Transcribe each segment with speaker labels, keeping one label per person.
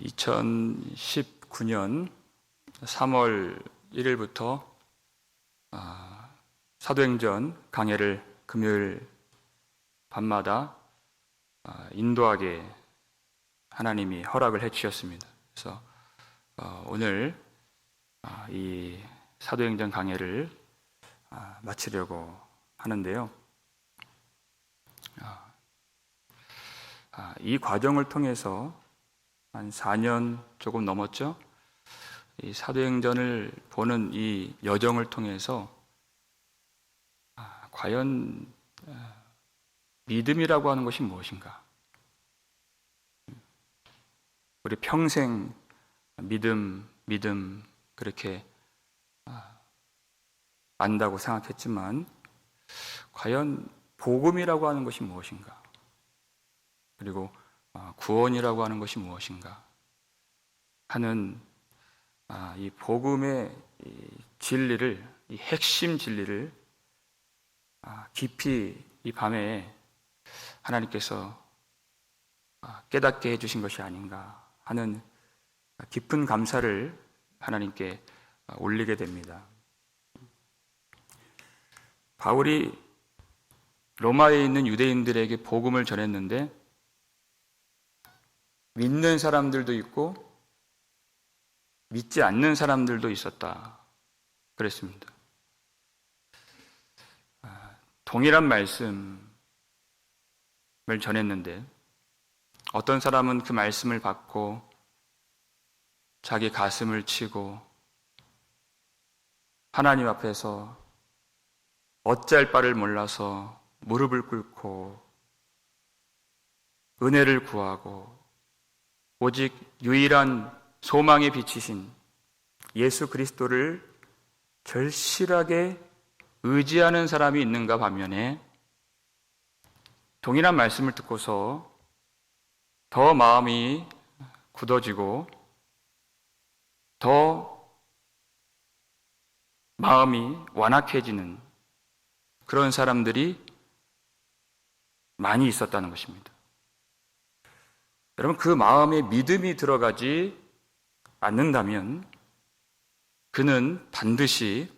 Speaker 1: 2019년 3월 1일부터 사도행전 강해를 금요일 밤마다 인도하게 하나님이 허락을 해주셨습니다. 그래서 오늘 이 사도행전 강해를 마치려고 하는데요. 이 과정을 통해서 한 4년 조금 넘었죠. 이 사도행전을 보는 이 여정을 통해서 과연 믿음이라고 하는 것이 무엇인가? 우리 평생 믿음 그렇게 안다고 생각했지만 과연 복음이라고 하는 것이 무엇인가? 그리고 구원이라고 하는 것이 무엇인가 하는 이 복음의 진리를, 이 핵심 진리를 깊이 이 밤에 하나님께서 깨닫게 해주신 것이 아닌가 하는 깊은 감사를 하나님께 올리게 됩니다. 바울이 로마에 있는 유대인들에게 복음을 전했는데 믿는 사람들도 있고 믿지 않는 사람들도 있었다 그랬습니다. 동일한 말씀을 전했는데 어떤 사람은 그 말씀을 받고 자기 가슴을 치고 하나님 앞에서 어찌할 바를 몰라서 무릎을 꿇고 은혜를 구하고 오직 유일한 소망의 빛이신 예수 그리스도를 절실하게 의지하는 사람이 있는가 반면에 동일한 말씀을 듣고서 더 마음이 굳어지고 더 마음이 완악해지는 그런 사람들이 많이 있었다는 것입니다. 여러분, 그 마음에 믿음이 들어가지 않는다면 그는 반드시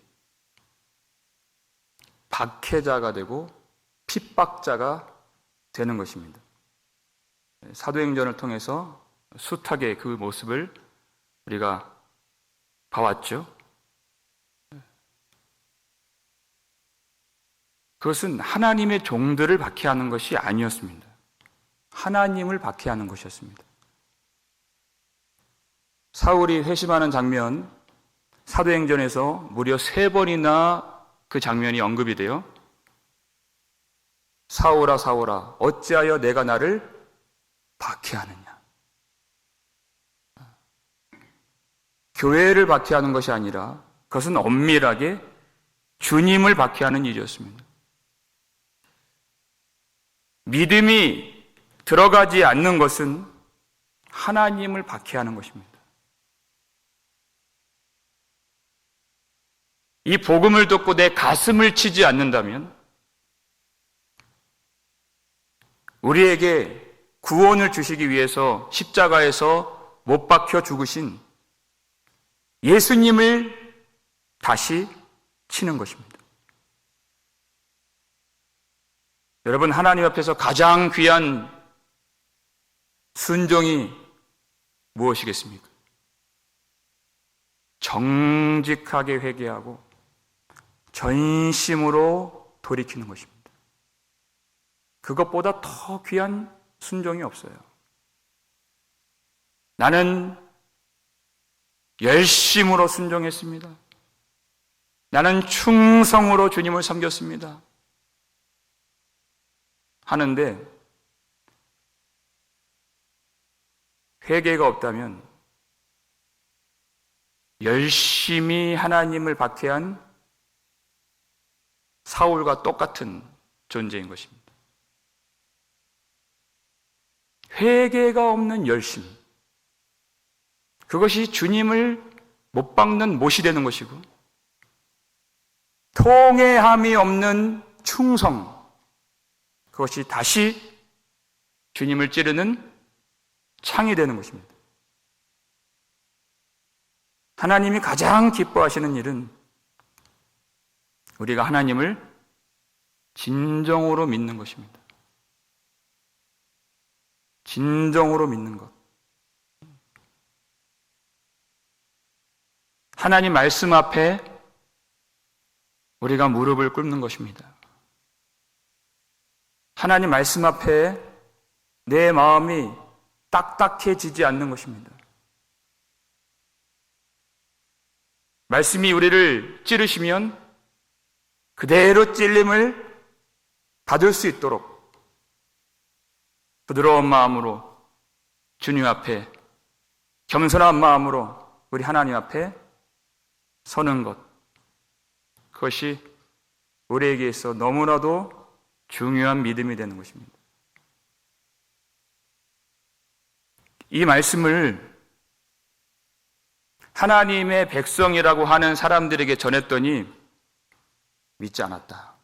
Speaker 1: 박해자가 되고 핍박자가 되는 것입니다. 사도행전을 통해서 숱하게 그 모습을 우리가 봐왔죠. 그것은 하나님의 종들을 박해하는 것이 아니었습니다. 하나님을 박해하는 것이었습니다. 사울이 회심하는 장면, 사도행전에서 무려 3번이나 그 장면이 언급이 돼요. 사울아 사울아 어찌하여 내가 나를 박해하느냐. 교회를 박해하는 것이 아니라 그것은 엄밀하게 주님을 박해하는 일이었습니다. 믿음이 들어가지 않는 것은 하나님을 박해하는 것입니다. 이 복음을 듣고 내 가슴을 치지 않는다면 우리에게 구원을 주시기 위해서 십자가에서 못 박혀 죽으신 예수님을 다시 치는 것입니다. 여러분, 하나님 앞에서 가장 귀한 순종이 무엇이겠습니까? 정직하게 회개하고 전심으로 돌이키는 것입니다. 그것보다 더 귀한 순종이 없어요. 나는 열심으로 순종했습니다. 나는 충성으로 주님을 섬겼습니다. 하는데 회개가 없다면 열심히 하나님을 박해한 사울과 똑같은 존재인 것입니다. 회개가 없는 열심, 그것이 주님을 못 박는 못이 되는 것이고, 통회함이 없는 충성, 그것이 다시 주님을 찌르는 창이 되는 것입니다. 하나님이 가장 기뻐하시는 일은 우리가 하나님을 진정으로 믿는 것입니다. 진정으로 믿는 것. 하나님 말씀 앞에 우리가 무릎을 꿇는 것입니다. 하나님 말씀 앞에 내 마음이 딱딱해지지 않는 것입니다. 말씀이 우리를 찌르시면 그대로 찔림을 받을 수 있도록 부드러운 마음으로 주님 앞에 겸손한 마음으로 우리 하나님 앞에 서는 것, 그것이 우리에게 있어 너무나도 중요한 믿음이 되는 것입니다. 이 말씀을 하나님의 백성이라고 하는 사람들에게 전했더니 믿지 않았다.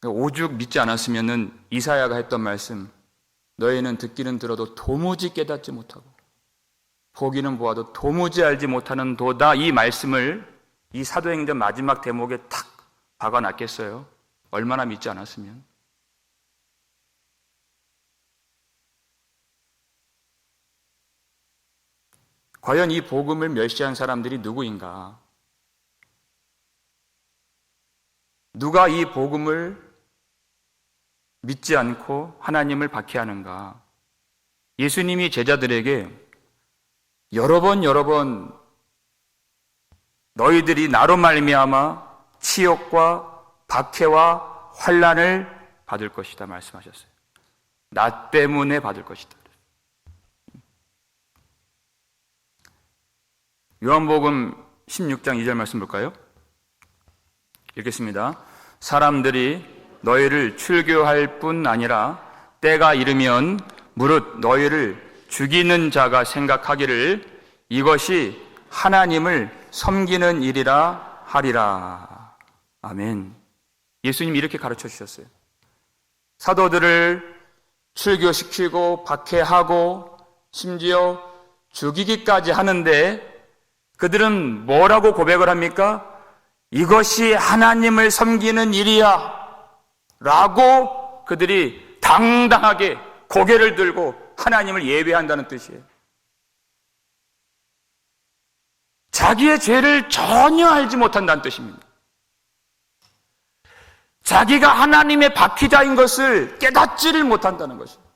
Speaker 1: 오죽 믿지 않았으면 이사야가 했던 말씀, 너희는 듣기는 들어도 도무지 깨닫지 못하고 보기는 보아도 도무지 알지 못하는 도다, 이 말씀을 이 사도행전 마지막 대목에 탁 박아놨겠어요? 얼마나 믿지 않았으면. 과연 이 복음을 멸시한 사람들이 누구인가? 누가 이 복음을 믿지 않고 하나님을 박해하는가? 예수님이 제자들에게 여러 번 너희들이 나로 말미암아 치욕과 박해와 환난을 받을 것이다 말씀하셨어요. 나 때문에 받을 것이다. 요한복음 16장 2절 말씀 볼까요? 읽겠습니다. 사람들이 너희를 출교할 뿐 아니라 때가 이르면 무릇 너희를 죽이는 자가 생각하기를 이것이 하나님을 섬기는 일이라 하리라. 아멘. 예수님이 이렇게 가르쳐 주셨어요. 사도들을 출교시키고 박해하고 심지어 죽이기까지 하는데 그들은 뭐라고 고백을 합니까? 이것이 하나님을 섬기는 일이야 라고 그들이 당당하게 고개를 들고 하나님을 예배한다는 뜻이에요. 자기의 죄를 전혀 알지 못한다는 뜻입니다. 자기가 하나님의 박히자인 것을 깨닫지를 못한다는 것입니다.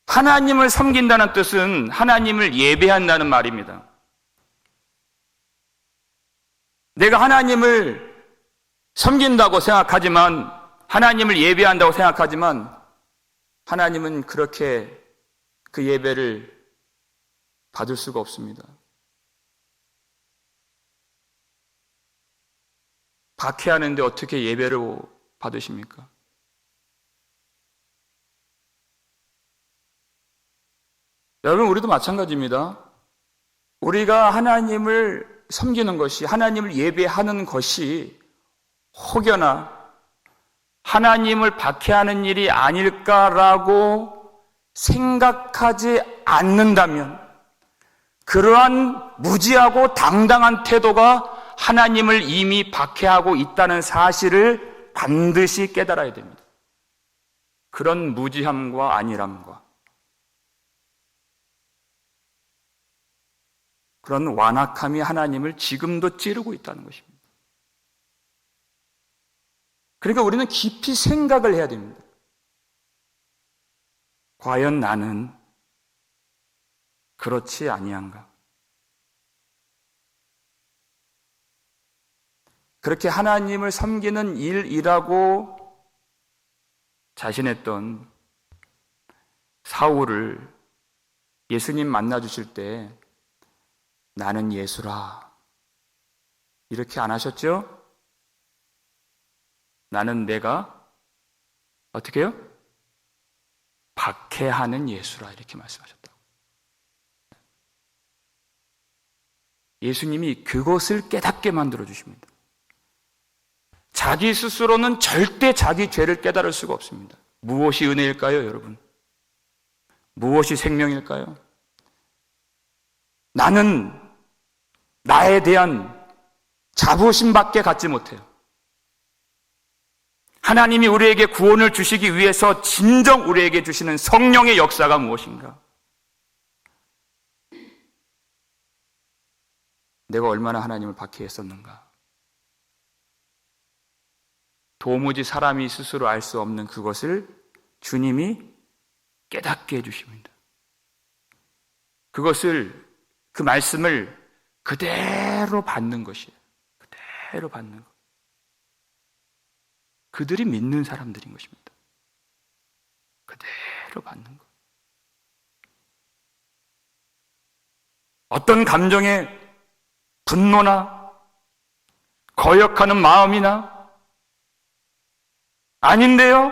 Speaker 1: 하나님을 섬긴다는 뜻은 하나님을 예배한다는 말입니다. 내가 하나님을 섬긴다고 생각하지만, 하나님을 예배한다고 생각하지만 하나님은 그렇게 그 예배를 받을 수가 없습니다. 박해하는데 어떻게 예배를 받으십니까? 여러분, 우리도 마찬가지입니다. 우리가 하나님을 섬기는 것이, 하나님을 예배하는 것이 혹여나 하나님을 박해하는 일이 아닐까라고 생각하지 않는다면 그러한 무지하고 당당한 태도가 하나님을 이미 박해하고 있다는 사실을 반드시 깨달아야 됩니다. 그런 무지함과 안일함과 그런 완악함이 하나님을 지금도 찌르고 있다는 것입니다. 그러니까 우리는 깊이 생각을 해야 됩니다. 과연 나는 그렇지 아니한가? 그렇게 하나님을 섬기는 일이라고 자신했던 사울을 예수님 만나 주실 때 나는 예수라 이렇게 안 하셨죠? 나는 내가 어떻게 해요? 박해하는 예수라 이렇게 말씀하셨다고. 예수님이 그것을 깨닫게 만들어 주십니다. 자기 스스로는 절대 자기 죄를 깨달을 수가 없습니다. 무엇이 은혜일까요, 여러분? 무엇이 생명일까요? 나는 나에 대한 자부심밖에 갖지 못해요. 하나님이 우리에게 구원을 주시기 위해서 진정 우리에게 주시는 성령의 역사가 무엇인가? 내가 얼마나 하나님을 박해했었는가? 도무지 사람이 스스로 알 수 없는 그것을 주님이 깨닫게 해주십니다. 그 말씀을 그대로 받는 것이에요. 그대로 받는 것. 그들이 믿는 사람들인 것입니다. 그대로 받는 것. 어떤 감정의 분노나 거역하는 마음이나 아닌데요?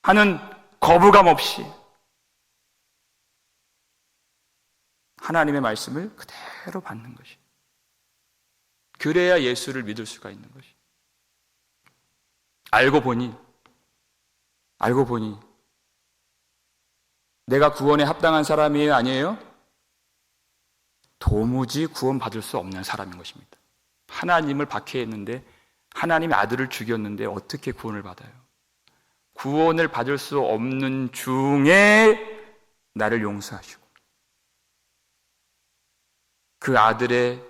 Speaker 1: 하는 거부감 없이 하나님의 말씀을 그대로 받는 것이. 그래야 예수를 믿을 수가 있는 것이. 알고 보니 내가 구원에 합당한 사람이에요? 아니에요? 도무지 구원받을 수 없는 사람인 것입니다. 하나님을 박해했는데 하나님의 아들을 죽였는데 어떻게 구원을 받아요? 구원을 받을 수 없는 중에 나를 용서하시고 그 아들의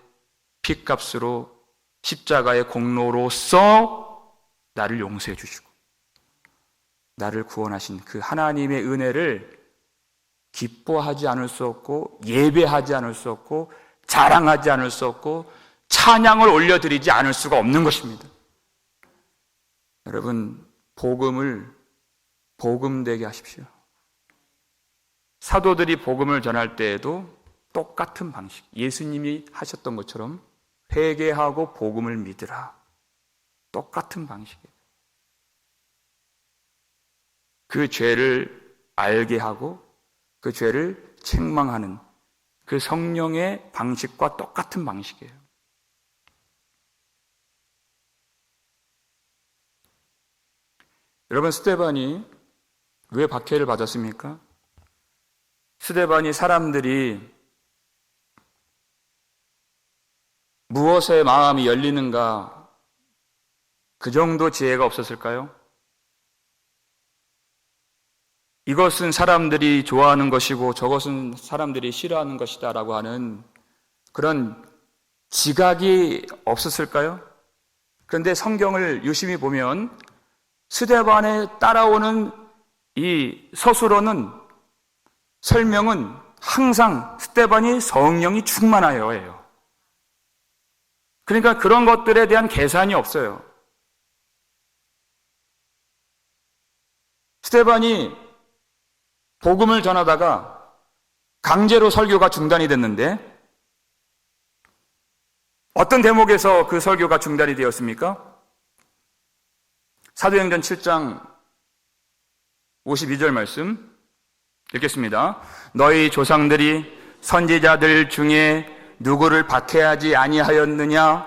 Speaker 1: 피값으로 십자가의 공로로서 나를 용서해 주시고 나를 구원하신 그 하나님의 은혜를 기뻐하지 않을 수 없고 예배하지 않을 수 없고 자랑하지 않을 수 없고 찬양을 올려드리지 않을 수가 없는 것입니다. 여러분, 복음을 복음되게 하십시오. 사도들이 복음을 전할 때에도 똑같은 방식, 예수님이 하셨던 것처럼 회개하고 복음을 믿으라. 똑같은 방식이에요. 그 죄를 알게 하고 그 죄를 책망하는 그 성령의 방식과 똑같은 방식이에요. 여러분, 스데반이 왜 박해를 받았습니까? 스데반이 사람들이 무엇에 마음이 열리는가 그 정도 지혜가 없었을까요? 이것은 사람들이 좋아하는 것이고 저것은 사람들이 싫어하는 것이다 라고 하는 그런 지각이 없었을까요? 그런데 성경을 유심히 보면 스데반에 따라오는 이 서술어는 설명은 항상 스데반이 성령이 충만하여예요. 그러니까 그런 것들에 대한 계산이 없어요. 스데반이 복음을 전하다가 강제로 설교가 중단이 됐는데 어떤 대목에서 그 설교가 중단이 되었습니까? 사도행전 7장 52절 말씀 읽겠습니다. 너희 조상들이 선지자들 중에 누구를 박해하지 아니하였느냐?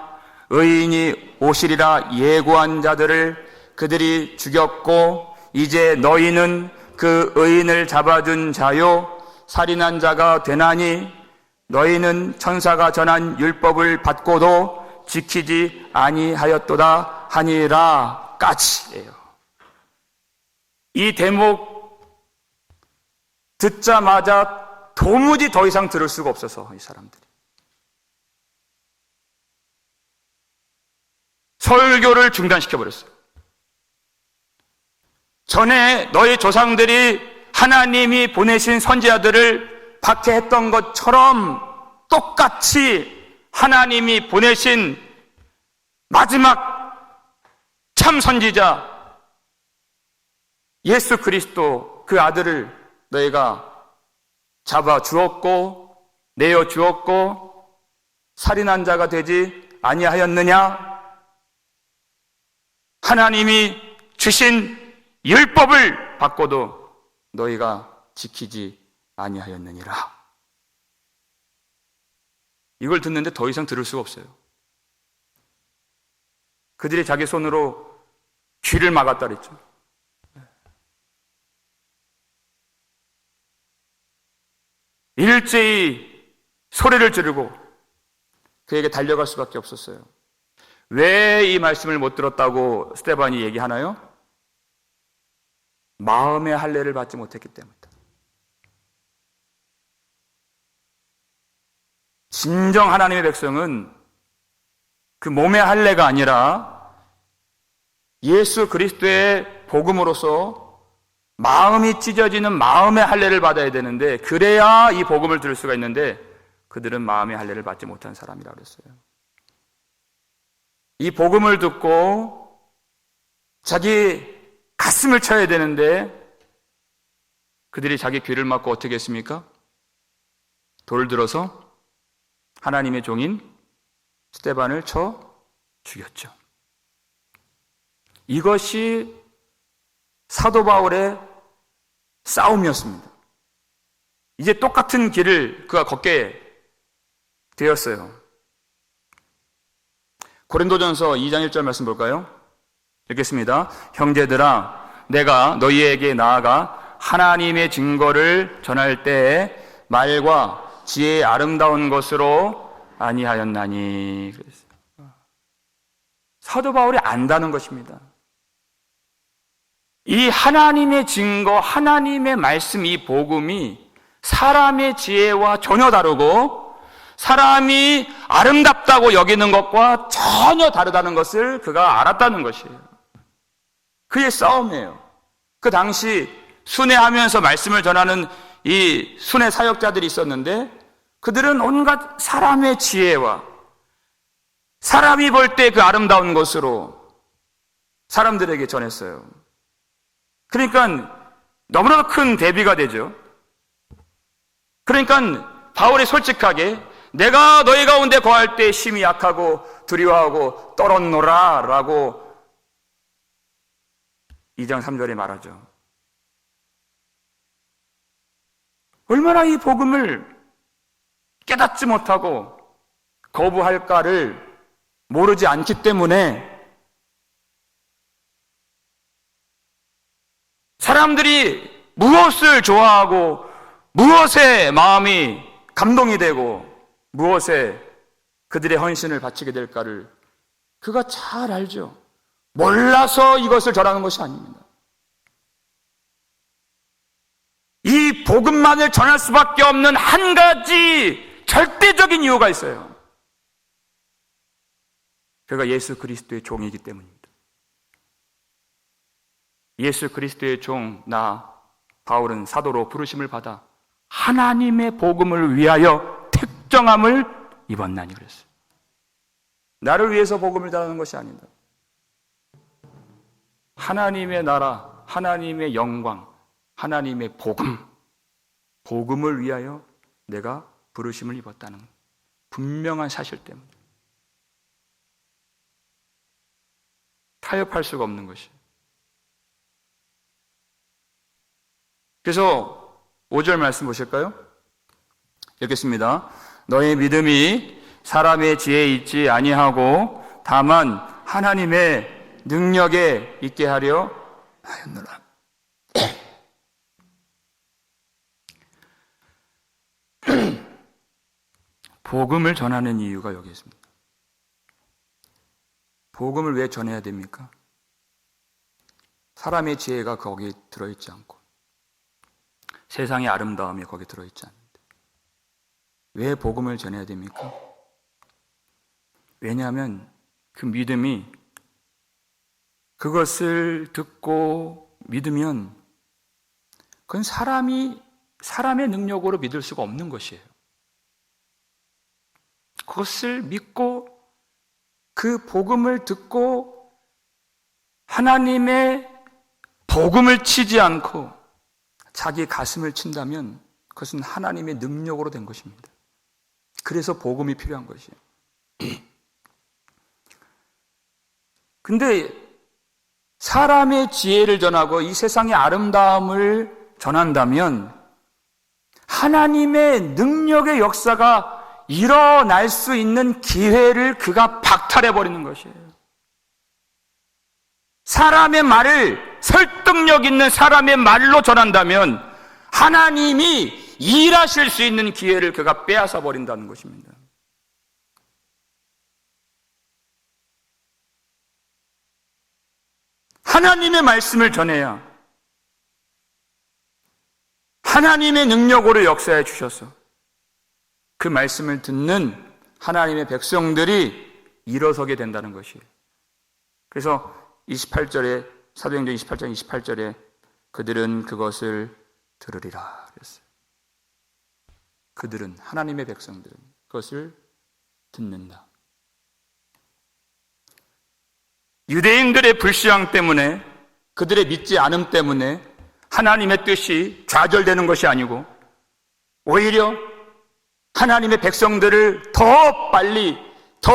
Speaker 1: 의인이 오시리라 예고한 자들을 그들이 죽였고 이제 너희는 그 의인을 잡아준 자요 살인한 자가 되나니 너희는 천사가 전한 율법을 받고도 지키지 아니하였도다 하니라 까치예요. 이 대목 듣자마자 도무지 더 이상 들을 수가 없어서 이 사람들이 설교를 중단시켜버렸어요. 전에 너희 조상들이 하나님이 보내신 선지자들을 박해했던 것처럼 똑같이 하나님이 보내신 마지막 참 선지자 예수 그리스도 그 아들을 너희가 잡아 주었고 내어 주었고 살인한 자가 되지 아니하였느냐? 하나님이 주신 율법을 받고도 너희가 지키지 아니하였느니라. 이걸 듣는데 더 이상 들을 수가 없어요. 그들이 자기 손으로 귀를 막았다 그랬죠. 일제히 소리를 지르고 그에게 달려갈 수밖에 없었어요. 왜 이 말씀을 못 들었다고 스데반이 얘기하나요? 마음의 할례를 받지 못했기 때문이다. 진정 하나님의 백성은 그 몸의 할례가 아니라 예수 그리스도의 복음으로서 마음이 찢어지는 마음의 할례를 받아야 되는데, 그래야 이 복음을 들을 수가 있는데 그들은 마음의 할례를 받지 못한 사람이라고 그랬어요. 이 복음을 듣고 자기 가슴을 쳐야 되는데 그들이 자기 귀를 막고 어떻게 했습니까? 돌을 들어서 하나님의 종인 스데반을 쳐 죽였죠. 이것이 사도 바울의 싸움이었습니다. 이제 똑같은 길을 그가 걷게 되었어요. 고린도전서 2장 1절 말씀 볼까요? 읽겠습니다. 형제들아, 내가 너희에게 나아가 하나님의 증거를 전할 때에 말과 지혜의 아름다운 것으로 아니하였나니. 그랬어요. 사도 바울이 안다는 것입니다. 이 하나님의 증거, 하나님의 말씀, 이 복음이 사람의 지혜와 전혀 다르고 사람이 아름답다고 여기는 것과 전혀 다르다는 것을 그가 알았다는 것이에요. 그의 싸움이에요. 그 당시 순회하면서 말씀을 전하는 이 순회 사역자들이 있었는데 그들은 온갖 사람의 지혜와 사람이 볼 때 그 아름다운 것으로 사람들에게 전했어요. 그러니까 너무나 큰 대비가 되죠. 그러니까 바울이 솔직하게 내가 너희 가운데 거할 때 심히 약하고 두려워하고 떨었노라 라고 2장 3절에 말하죠. 얼마나 이 복음을 깨닫지 못하고 거부할까를 모르지 않기 때문에 사람들이 무엇을 좋아하고 무엇에 마음이 감동이 되고 무엇에 그들의 헌신을 바치게 될까를 그가 잘 알죠. 몰라서 이것을 전하는 것이 아닙니다. 이 복음만을 전할 수밖에 없는 한 가지 절대적인 이유가 있어요. 그가 예수 그리스도의 종이기 때문입니다. 예수 그리스도의 종, 나 바울은 사도로 부르심을 받아 하나님의 복음을 위하여 특정함을 입었나니 그랬어요. 나를 위해서 복음을 전하는 것이 아니다. 하나님의 나라, 하나님의 영광, 하나님의 복음을 위하여 내가 부르심을 입었다는 분명한 사실 때문에 타협할 수가 없는 것이에요. 그래서 5절 말씀 보실까요? 읽겠습니다. 너의 믿음이 사람의 지혜에 있지 아니하고 다만 하나님의 능력에 있게 하려 하였노라. 복음을 전하는 이유가 여기 있습니다. 복음을 왜 전해야 됩니까? 사람의 지혜가 거기 들어있지 않고 세상의 아름다움이 거기 들어있지 않는데 왜 복음을 전해야 됩니까? 왜냐하면 그 믿음이 그것을 듣고 믿으면 그건 사람의 능력으로 믿을 수가 없는 것이에요. 그것을 믿고 그 복음을 듣고 하나님의 복음을 치지 않고 자기 가슴을 친다면 그것은 하나님의 능력으로 된 것입니다. 그래서 복음이 필요한 것이에요. 근데 사람의 지혜를 전하고 이 세상의 아름다움을 전한다면 하나님의 능력의 역사가 일어날 수 있는 기회를 그가 박탈해버리는 것이에요. 사람의 말을 설득력 있는 사람의 말로 전한다면 하나님이 일하실 수 있는 기회를 그가 빼앗아 버린다는 것입니다. 하나님의 말씀을 전해야 하나님의 능력으로 역사해 주셔서 그 말씀을 듣는 하나님의 백성들이 일어서게 된다는 것이에요. 그래서 28절에 사도행전 28장 28절에 그들은 그것을 들으리라 그랬어요. 그들은 하나님의 백성들은 그것을 듣는다. 유대인들의 불신앙 때문에 그들의 믿지 않음 때문에 하나님의 뜻이 좌절되는 것이 아니고 오히려 하나님의 백성들을 더 빨리 더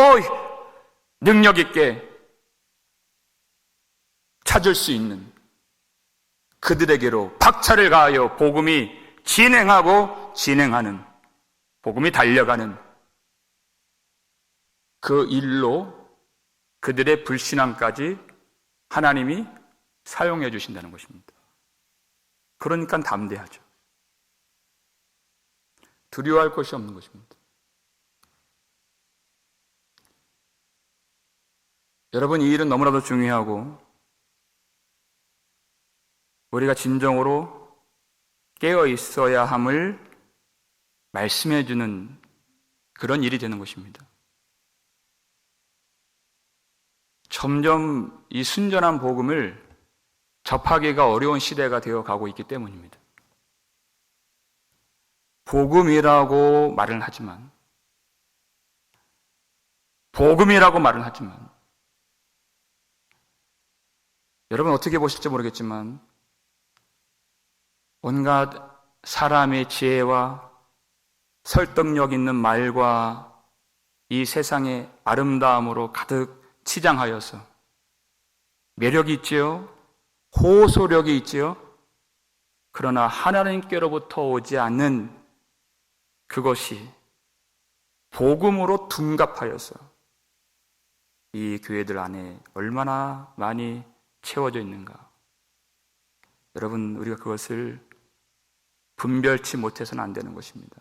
Speaker 1: 능력 있게 찾을 수 있는 그들에게로 박차를 가하여 복음이 진행하고 진행하는 복음이 달려가는 그 일로 그들의 불신앙까지 하나님이 사용해 주신다는 것입니다. 그러니까 담대하죠. 두려워할 것이 없는 것입니다. 여러분, 이 일은 너무나도 중요하고 우리가 진정으로 깨어 있어야 함을 말씀해 주는 그런 일이 되는 것입니다. 점점 이 순전한 복음을 접하기가 어려운 시대가 되어 가고 있기 때문입니다. 복음이라고 말은 하지만 여러분 어떻게 보실지 모르겠지만 온갖 사람의 지혜와 설득력 있는 말과 이 세상의 아름다움으로 가득 치장하여서 매력이 있지요, 호소력이 있지요. 그러나 하나님께로부터 오지 않는 그것이 복음으로 둔갑하여서 이 교회들 안에 얼마나 많이 채워져 있는가. 여러분, 우리가 그것을 분별치 못해서는 안 되는 것입니다.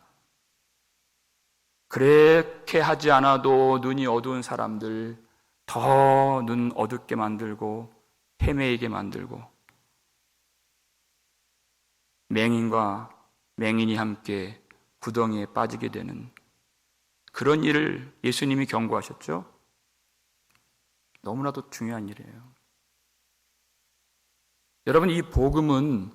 Speaker 1: 그렇게 하지 않아도 눈이 어두운 사람들 더 눈 어둡게 만들고 헤매이게 만들고 맹인과 맹인이 함께 구덩이에 빠지게 되는 그런 일을 예수님이 경고하셨죠. 너무나도 중요한 일이에요. 여러분, 이 복음은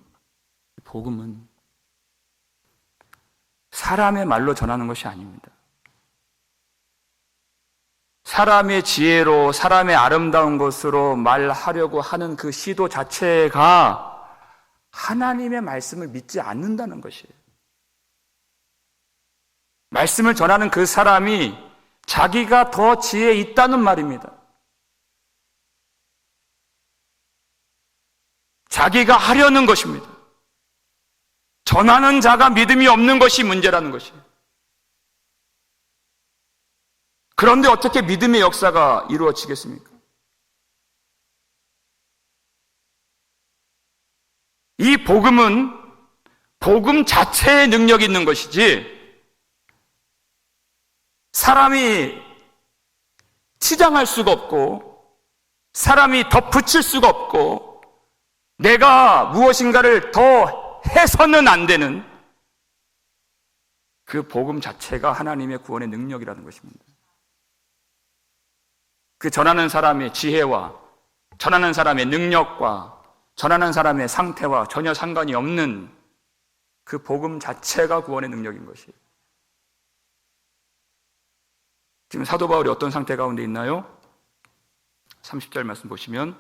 Speaker 1: 사람의 말로 전하는 것이 아닙니다. 사람의 지혜로, 사람의 아름다운 것으로 말하려고 하는 그 시도 자체가 하나님의 말씀을 믿지 않는다는 것이에요. 말씀을 전하는 그 사람이 자기가 더 지혜 있다는 말입니다. 자기가 하려는 것입니다. 전하는 자가 믿음이 없는 것이 문제라는 것이에요. 그런데 어떻게 믿음의 역사가 이루어지겠습니까? 이 복음은 복음 자체의 능력이 있는 것이지 사람이 치장할 수가 없고 사람이 덧붙일 수가 없고 내가 무엇인가를 더 해서는 안 되는 그 복음 자체가 하나님의 구원의 능력이라는 것입니다. 그 전하는 사람의 지혜와 전하는 사람의 능력과 전하는 사람의 상태와 전혀 상관이 없는 그 복음 자체가 구원의 능력인 것이에요. 지금 사도 바울이 어떤 상태 가운데 있나요? 30절 말씀 보시면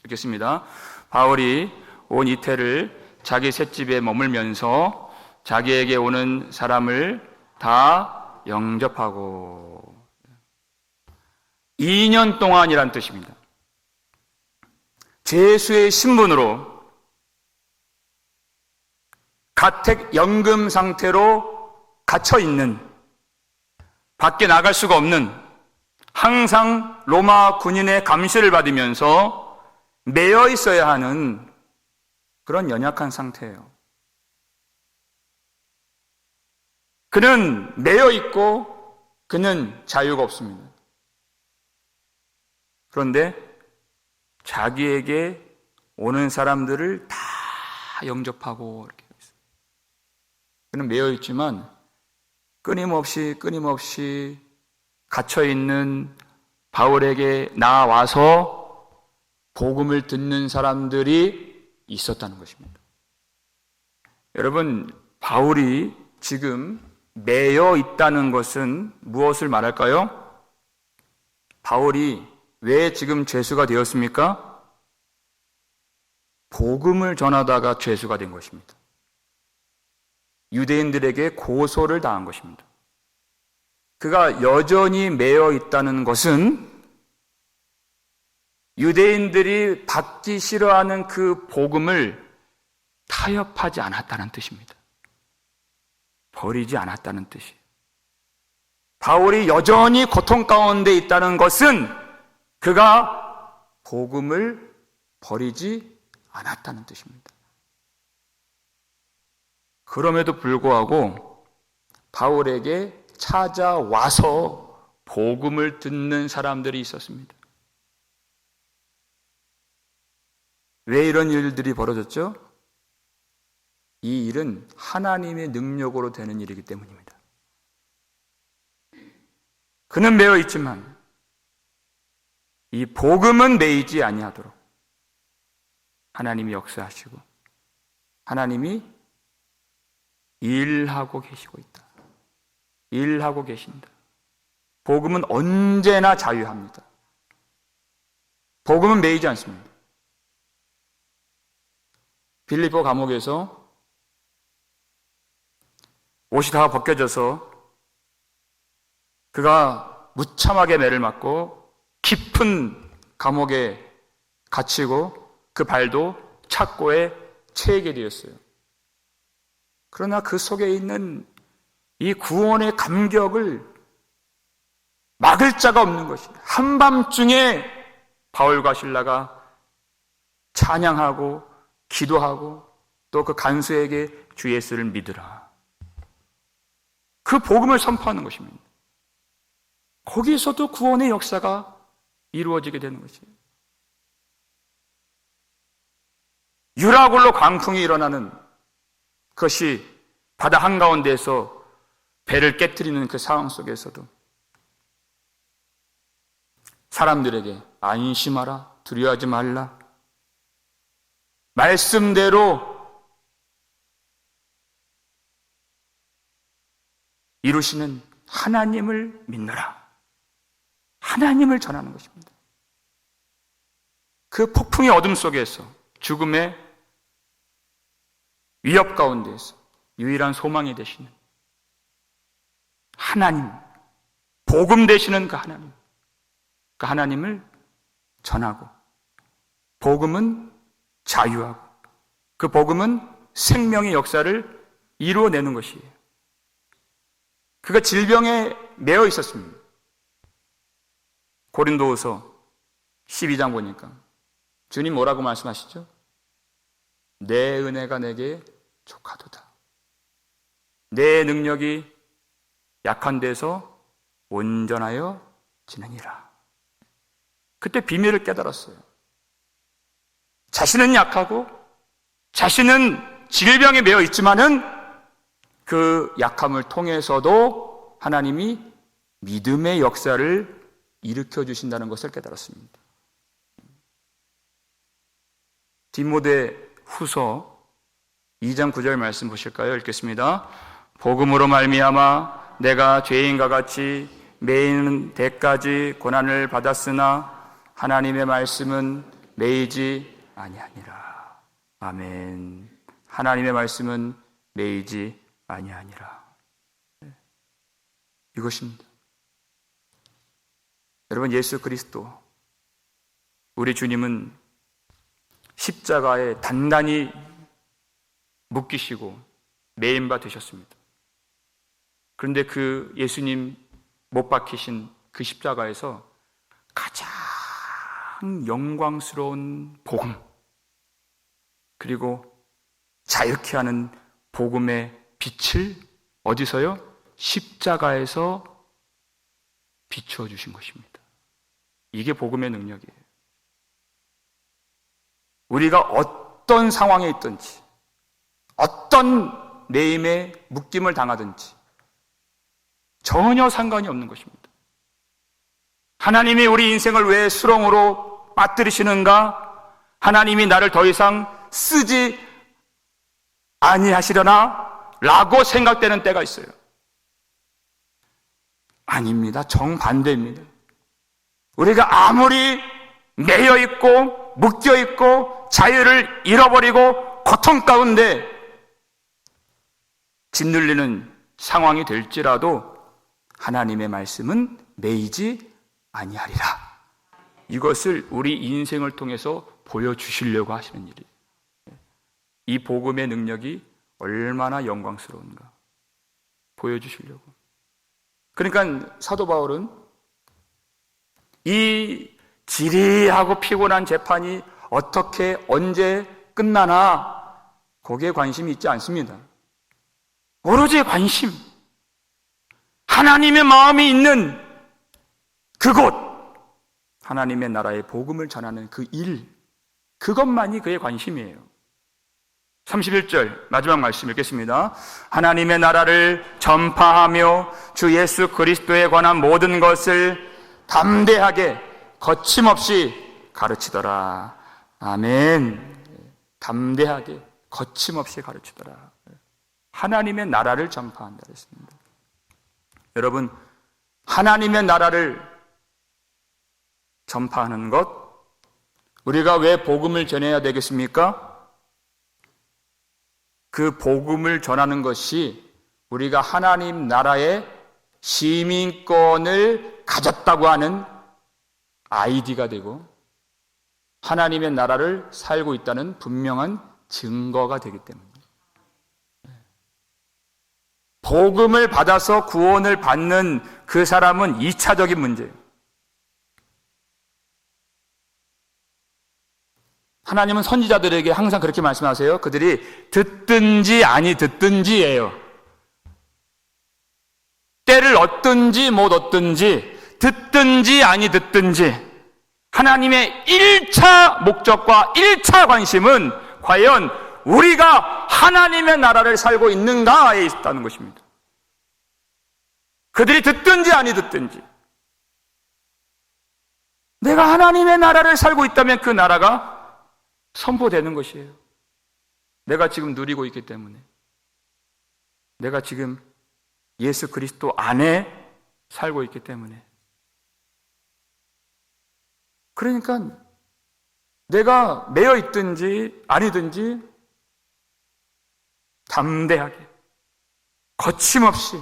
Speaker 1: 읽겠습니다. 바울이 온 이태를 자기 셋집에 머물면서 자기에게 오는 사람을 다 영접하고 2년 동안이란 뜻입니다. 제수의 신분으로 가택연금 상태로 갇혀있는 밖에 나갈 수가 없는 항상 로마 군인의 감시를 받으면서 매여 있어야 하는 그런 연약한 상태예요. 그는 매여 있고 그는 자유가 없습니다. 그런데 자기에게 오는 사람들을 다 영접하고 이렇게 있어요. 그는 매여 있지만 끊임없이 갇혀 있는 바울에게 나와서 복음을 듣는 사람들이 있었다는 것입니다. 여러분, 바울이 지금 매여 있다는 것은 무엇을 말할까요? 바울이 왜 지금 죄수가 되었습니까? 복음을 전하다가 죄수가 된 것입니다. 유대인들에게 고소를 당한 것입니다. 그가 여전히 매여 있다는 것은 유대인들이 받기 싫어하는 그 복음을 타협하지 않았다는 뜻입니다. 버리지 않았다는 뜻이에요. 바울이 여전히 고통 가운데 있다는 것은 그가 복음을 버리지 않았다는 뜻입니다. 그럼에도 불구하고 바울에게 찾아와서 복음을 듣는 사람들이 있었습니다. 왜 이런 일들이 벌어졌죠? 이 일은 하나님의 능력으로 되는 일이기 때문입니다. 그는 매여 있지만 이 복음은 매이지 아니하도록 하나님이 역사하시고 하나님이 일하고 계시고 있다. 일하고 계신다. 복음은 언제나 자유합니다. 복음은 매이지 않습니다. 빌립보 감옥에서 옷이 다 벗겨져서 그가 무참하게 매를 맞고 깊은 감옥에 갇히고 그 발도 착고에 채이게 되었어요. 그러나 그 속에 있는 이 구원의 감격을 막을 자가 없는 것입니다. 한밤중에 바울과 실라가 찬양하고 기도하고 또 그 간수에게 주 예수를 믿으라. 그 복음을 선포하는 것입니다. 거기서도 구원의 역사가 이루어지게 되는 것이에요. 유라굴로 광풍이 일어나는 그것이 바다 한가운데에서 배를 깨트리는 그 상황 속에서도 사람들에게 안심하라, 두려워하지 말라, 말씀대로 이루시는 하나님을 믿노라. 하나님을 전하는 것입니다. 그 폭풍의 어둠 속에서 죽음의 위협 가운데에서 유일한 소망이 되시는 하나님, 복음 되시는 그 하나님을 전하고, 복음은 자유하고 그 복음은 생명의 역사를 이루어내는 것이에요. 그가 질병에 매여 있었습니다. 고린도후서 12장 보니까 주님 뭐라고 말씀하시죠? 내 은혜가 내게 족하도다. 내 능력이 약한 데서 온전하여 지느니라. 그때 비밀을 깨달았어요. 자신은 약하고 자신은 질병에 매여 있지만은 그 약함을 통해서도 하나님이 믿음의 역사를 일으켜 주신다는 것을 깨달았습니다. 디모데 후서 2장 9절 말씀 보실까요? 읽겠습니다. 복음으로 말미암아 내가 죄인과 같이 매이는 데까지 고난을 받았으나 하나님의 말씀은 매이지 아니하니라. 아멘. 하나님의 말씀은 매이지 아니하니라. 이것입니다. 여러분, 예수 그리스도 우리 주님은 십자가에 단단히 묶이시고 매인 바 되셨습니다. 그런데 그 예수님 못 박히신 그 십자가에서 가장 영광스러운 복음, 그리고 자유케 하는 복음의 빛을 어디서요? 십자가에서 비추어 주신 것입니다. 이게 복음의 능력이에요. 우리가 어떤 상황에 있든지, 어떤 매임에 묶임을 당하든지 전혀 상관이 없는 것입니다. 하나님이 우리 인생을 왜 수렁으로 빠뜨리시는가? 하나님이 나를 더 이상 쓰지 아니하시려나? 라고 생각되는 때가 있어요. 아닙니다. 정반대입니다. 우리가 아무리 매여 있고 묶여 있고 자유를 잃어버리고 고통 가운데 짓눌리는 상황이 될지라도 하나님의 말씀은 매이지 아니하리라. 이것을 우리 인생을 통해서 보여주시려고 하시는 일이에요. 이 복음의 능력이 얼마나 영광스러운가 보여주시려고. 그러니까 사도 바울은 이 지리하고 피곤한 재판이 어떻게 언제 끝나나 거기에 관심이 있지 않습니다. 오로지 관심, 하나님의 마음이 있는 그곳, 하나님의 나라의 복음을 전하는 그 일, 그것만이 그의 관심이에요. 31절 마지막 말씀 읽겠습니다. 하나님의 나라를 전파하며 주 예수 그리스도에 관한 모든 것을 담대하게 거침없이 가르치더라. 아멘. 담대하게 거침없이 가르치더라. 하나님의 나라를 전파한다 했습니다. 여러분, 하나님의 나라를 전파하는 것, 우리가 왜 복음을 전해야 되겠습니까? 그 복음을 전하는 것이 우리가 하나님 나라의 시민권을 가졌다고 하는 아이디가 되고 하나님의 나라를 살고 있다는 분명한 증거가 되기 때문입니다. 복음을 받아서 구원을 받는 그 사람은 2차적인 문제예요. 하나님은 선지자들에게 항상 그렇게 말씀하세요. 그들이 듣든지 아니 듣든지예요. 때를 얻든지 못 얻든지, 듣든지 아니 듣든지, 하나님의 1차 목적과 1차 관심은 과연 우리가 하나님의 나라를 살고 있는가에 있다는 것입니다. 그들이 듣든지 아니 듣든지, 내가 하나님의 나라를 살고 있다면 그 나라가 선포되는 것이에요. 내가 지금 누리고 있기 때문에, 내가 지금 예수 그리스도 안에 살고 있기 때문에. 그러니까 내가 매여 있든지 아니든지 담대하게 거침없이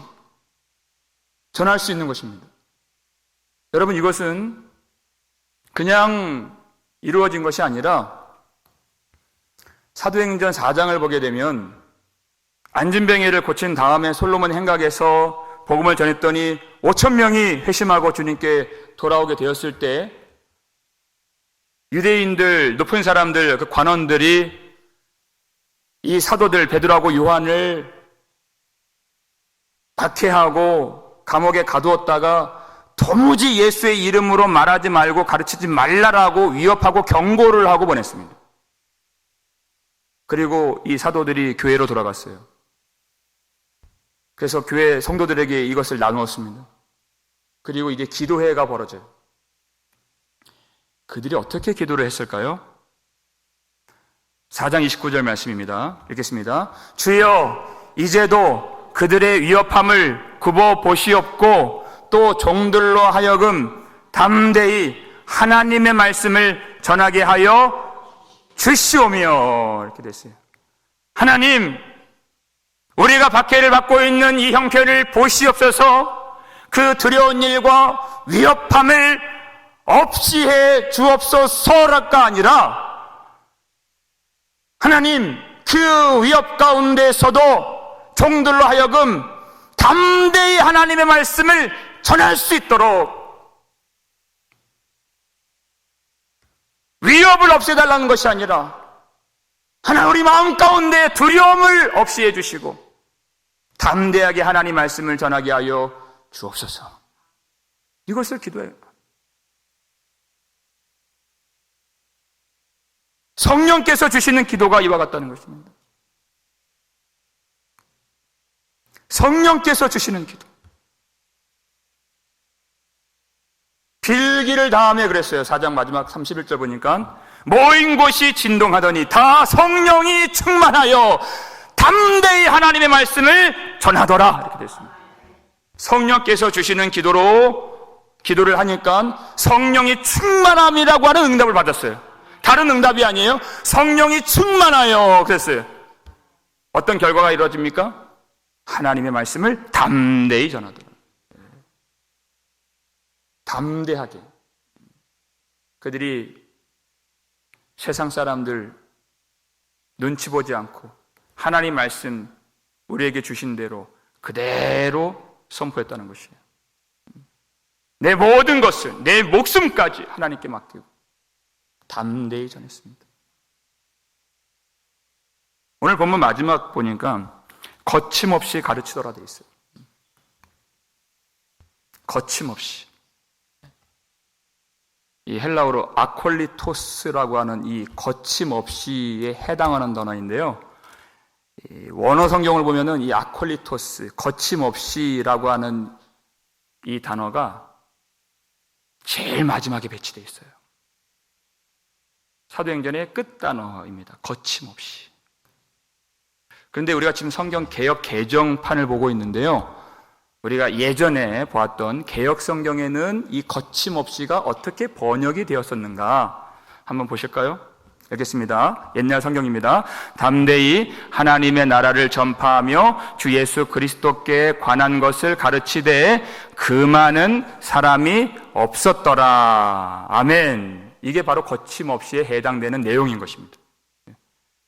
Speaker 1: 전할 수 있는 것입니다. 여러분, 이것은 그냥 이루어진 것이 아니라 사도행전 4장을 보게 되면 안진뱅이를 고친 다음에 솔로몬 행각에서 복음을 전했더니 5,000명이 회심하고 주님께 돌아오게 되었을 때 유대인들, 높은 사람들, 그 관원들이 이 사도들 베드로하고 요한을 박해하고 감옥에 가두었다가 도무지 예수의 이름으로 말하지 말고 가르치지 말라라고 위협하고 경고를 하고 보냈습니다. 그리고 이 사도들이 교회로 돌아갔어요. 그래서 교회 성도들에게 이것을 나누었습니다. 그리고 이게 기도회가 벌어져요. 그들이 어떻게 기도를 했을까요? 4장 29절 말씀입니다. 읽겠습니다. 주여, 이제도 그들의 위협함을 굽어 보시옵고 또 종들로 하여금 담대히 하나님의 말씀을 전하게 하여 주시오며. 이렇게 됐어요. 하나님, 우리가 박해를 받고 있는 이 형편을 보시옵소서. 그 두려운 일과 위협함을 없이 해 주옵소서라가 아니라, 하나님, 그 위협 가운데서도 종들로 하여금 담대히 하나님의 말씀을 전할 수 있도록 위협을 없애달라는 것이 아니라 하나님, 우리 마음 가운데 두려움을 없이 해주시고 담대하게 하나님 말씀을 전하게 하여 주옵소서. 이것을 기도해요. 성령께서 주시는 기도가 이와 같다는 것입니다. 성령께서 주시는 기도. 빌기를 다음에 그랬어요. 4장 마지막 31절 보니까 모인 곳이 진동하더니 다 성령이 충만하여 담대히 하나님의 말씀을 전하더라. 이렇게 됐습니다. 성령께서 주시는 기도를 하니까 성령이 충만함이라고 하는 응답을 받았어요. 다른 응답이 아니에요. 성령이 충만하여 그랬어요. 어떤 결과가 이루어집니까? 하나님의 말씀을 담대히 전하더라. 담대하게. 그들이 세상 사람들 눈치 보지 않고 하나님 말씀 우리에게 주신 대로 그대로 선포했다는 것이에요. 내 모든 것을, 내 목숨까지 하나님께 맡기고 담대히 전했습니다. 오늘 본문 마지막 보니까 거침없이 가르치더라 되어 있어요. 거침없이. 이 헬라어로 아콜리토스라고 하는 이 거침없이에 해당하는 단어인데요. 원어 성경을 보면은 이 아콜리토스, 거침없이라고 하는 이 단어가 제일 마지막에 배치되어 있어요. 사도행전의 끝 단어입니다. 거침없이. 그런데 우리가 지금 성경 개역 개정판을 보고 있는데요. 우리가 예전에 보았던 개역 성경에는 이 거침없이가 어떻게 번역이 되었었는가 한번 보실까요? 읽겠습니다. 옛날 성경입니다. 담대히 하나님의 나라를 전파하며 주 예수 그리스도께 관한 것을 가르치되 그 많은 사람이 없었더라. 아멘. 이게 바로 거침없이에 해당되는 내용인 것입니다.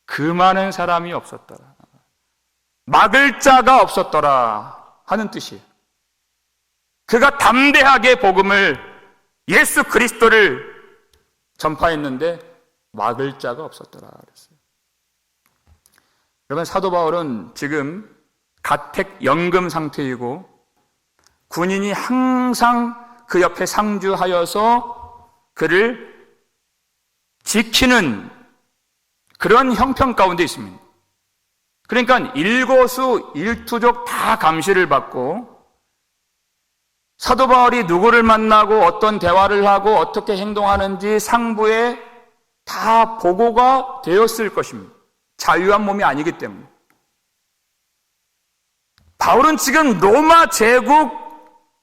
Speaker 1: 그 많은 사람이 없었더라. 막을 자가 없었더라 하는 뜻이에요. 그가 담대하게 복음을, 예수 그리스도를 전파했는데 막을 자가 없었더라 그랬어요. 여러분, 사도 바울은 지금 가택 연금 상태이고 군인이 항상 그 옆에 상주하여서 그를 지키는 그런 형편 가운데 있습니다. 그러니까 일거수 일투족 다 감시를 받고 사도 바울이 누구를 만나고 어떤 대화를 하고 어떻게 행동하는지 상부에 다 보고가 되었을 것입니다. 자유한 몸이 아니기 때문에. 바울은 지금 로마 제국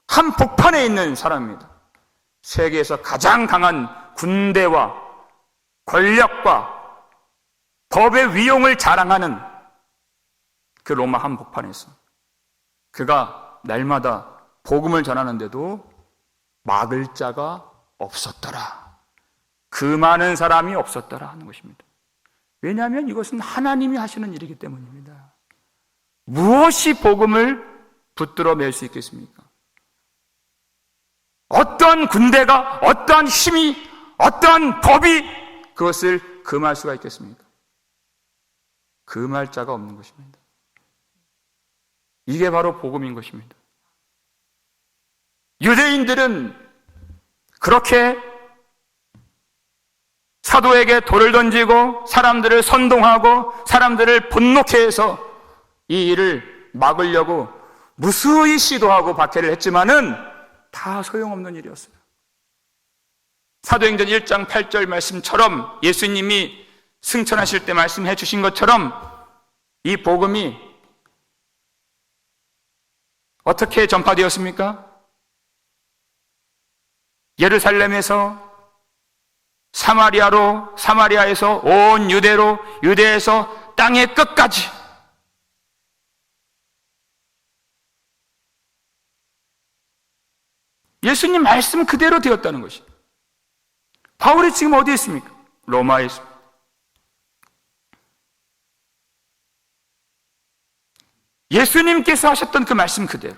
Speaker 1: 한복판에 있는 사람입니다. 세계에서 가장 강한 군대와 권력과 법의 위용을 자랑하는 그 로마 한복판에서 그가 날마다 복음을 전하는데도 막을 자가 없었더라. 그 많은 사람이 없었더라 하는 것입니다. 왜냐하면 이것은 하나님이 하시는 일이기 때문입니다. 무엇이 복음을 붙들어 맬 수 있겠습니까? 어떤 군대가, 어떤 힘이, 어떤 법이 그것을 금할 수가 있겠습니까? 금할 자가 없는 것입니다. 이게 바로 복음인 것입니다. 유대인들은 그렇게 사도에게 돌을 던지고 사람들을 선동하고 사람들을 분노케 해서 이 일을 막으려고 무수히 시도하고 박해를 했지만은 다 소용없는 일이었어요. 사도행전 1장 8절 말씀처럼 예수님이 승천하실 때 말씀해 주신 것처럼 이 복음이 어떻게 전파되었습니까? 예루살렘에서 사마리아로, 사마리아에서 온 유대로, 유대에서 땅의 끝까지 예수님 말씀 그대로 되었다는 것이. 바울이 지금 어디에 있습니까? 로마에 있습니다. 예수님께서 하셨던 그 말씀 그대로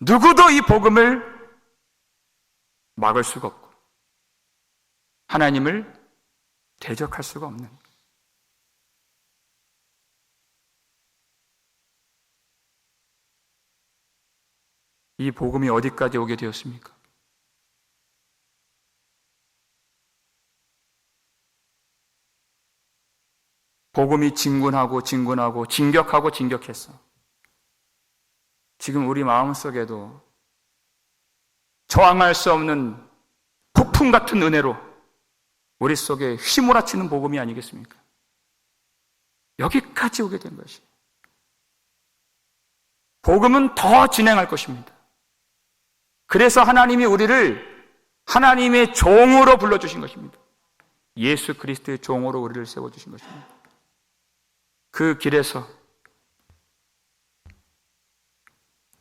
Speaker 1: 누구도 이 복음을 막을 수가 없고 하나님을 대적할 수가 없는, 이 복음이 어디까지 오게 되었습니까? 복음이 진군하고 진격했어. 지금 우리 마음속에도 저항할 수 없는 폭풍 같은 은혜로 우리 속에 휘몰아치는 복음이 아니겠습니까? 여기까지 오게 된 것이. 복음은 더 진행할 것입니다. 그래서 하나님이 우리를 하나님의 종으로 불러주신 것입니다. 예수 그리스도의 종으로 우리를 세워주신 것입니다. 그 길에서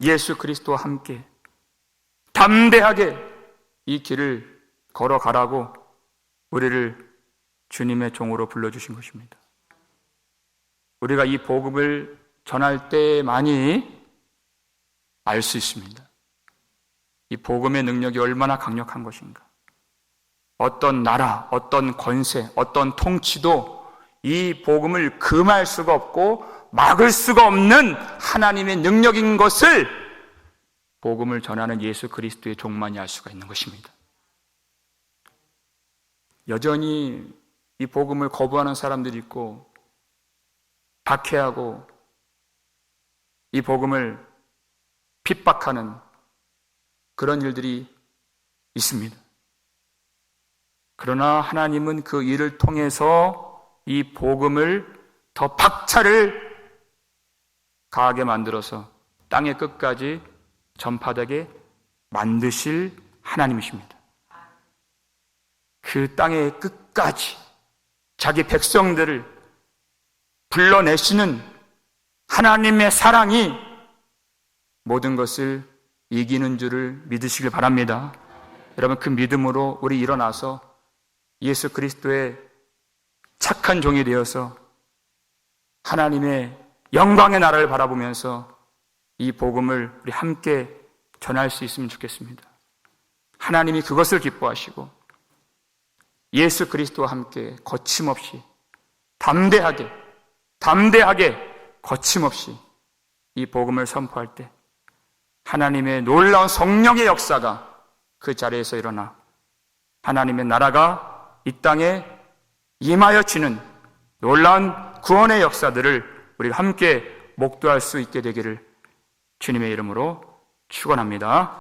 Speaker 1: 예수 그리스도와 함께 담대하게 이 길을 걸어가라고 우리를 주님의 종으로 불러주신 것입니다. 우리가 이 복음을 전할 때만이 알 수 있습니다. 이 복음의 능력이 얼마나 강력한 것인가. 어떤 나라, 어떤 권세, 어떤 통치도 이 복음을 금할 수가 없고 막을 수가 없는 하나님의 능력인 것을 복음을 전하는 예수 그리스도의 종만이 알 수가 있는 것입니다. 여전히 이 복음을 거부하는 사람들이 있고 박해하고 이 복음을 핍박하는 그런 일들이 있습니다. 그러나 하나님은 그 일을 통해서 이 복음을 더 박차를 가하게 만들어서 땅의 끝까지 전파되게 만드실 하나님이십니다. 그 땅의 끝까지 자기 백성들을 불러내시는 하나님의 사랑이 모든 것을 이기는 줄을 믿으시길 바랍니다. 여러분, 그 믿음으로 우리 일어나서 예수 그리스도의 착한 종이 되어서 하나님의 영광의 나라를 바라보면서 이 복음을 우리 함께 전할 수 있으면 좋겠습니다. 하나님이 그것을 기뻐하시고 예수 그리스도와 함께 거침없이 담대하게 거침없이 이 복음을 선포할 때 하나님의 놀라운 성령의 역사가 그 자리에서 일어나 하나님의 나라가 이 땅에 임하여지는 놀라운 구원의 역사들을 우리가 함께 목도할 수 있게 되기를 주님의 이름으로 축원합니다.